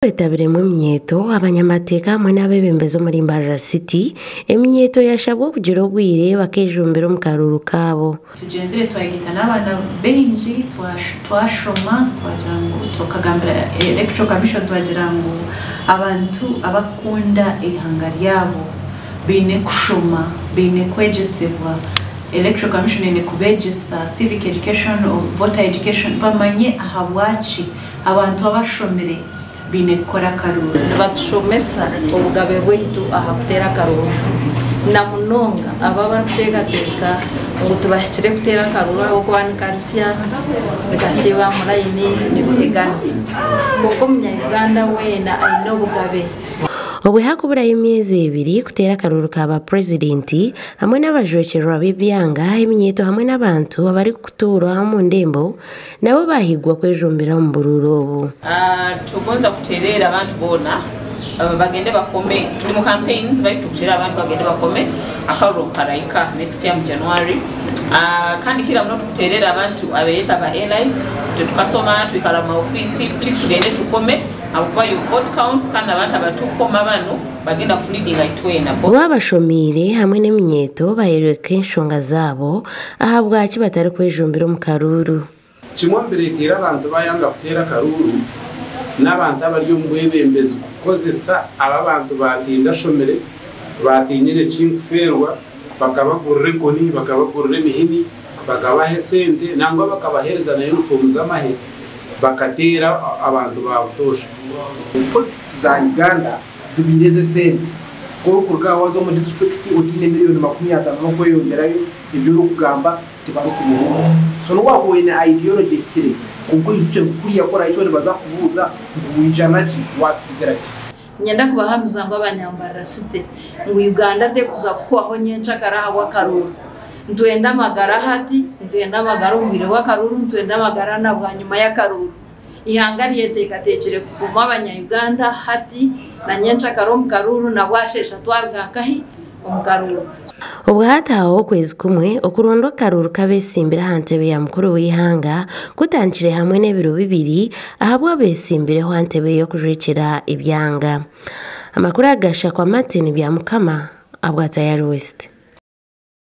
kwetabire mu myeto abanyamateka hamwe n'abebembezo muri Mbarara City emyeto yashabwo kugira obwire bakejumbera mu karuru kabo tugenzere twagita n'abana benji twashoma twagira ngo tukagambira electoral commission twagira ngo abantu abakunda ihanga ryabo bine kushoma bine kwegesebwa electoral commission ine kubegesa civic education or voter education bamanye ahabwaci abantu abashomere bine kora karuru batushomesa obugabe bwitu ahakutera karuru namunonga ababa teka ngo tubashire kutera karuru aho kwanikalisya bigasiba mulayini nibiteganisa kuko munyaganda wena ayino bugabe Obu hakubura imyezi ibiri kutera karuru kaba presidenti hamwe n'abajokero b'ibyanga imyeto hamwe n'abantu abari kutura mu ndembo nabo bahigwa kwejumbira mu bururobo tugonza kuterera abantu bona bagende bakome turi mu campaigns bari tukira abantu bagende bakome akaruru karayika next year mu January kandi kila mno tukuterera abantu abeyeta ba elites tukasoma twikala mu office please tugende tukome akuba you vote counts kandi abantu abatukoma bano bagenda kufulidinga itwena babashomire hamwe n'imyeto bahereka inshonga zabo ahabwaki batari kwejumbira mu karuru kimwambere tera abantu bayanga kutera karuru n'abantu abari mu bwebembezi kukozesa aba bantu batinda shomere batinyire cyimferwa bakabagurire koni bakabagurire mihini bakabahe sente nangwa bakabahereza na uniform z'amahe bakatera abantu babutosha politics za Uganda zibireze sente ko kurgaho zo mu district utine miliyoni 50 no kwiyongerayo ibyo rugamba tibari kumuho so no wahuye na ideology kire kuko yuje kuri yakora icyo baza kubuza ngwijana ki watsigaraki nyenda kubahamza ngo abanyambara City ngo Uganda de kuza kubaho nyenca karaha wa karuru ntwenda magara hati ntwenda magara umubire wa karuru ntwenda magara na bwanyuma ya karuru ihangariye tekatekere kuguma abanya-Uganda hati na nyenca karom karuru na bwashesha twarga kahi umukaruru ubu hataho kwezi kumwe okurondo karuru kabesimbira hantebe ya mukuru w'ihanga kutangire hamwe n'ebiro bibiri ahabwa besimbire hantebe yo kujwekera ibyanga amakuru agasha kwa Martin bya Mukama abwata ya West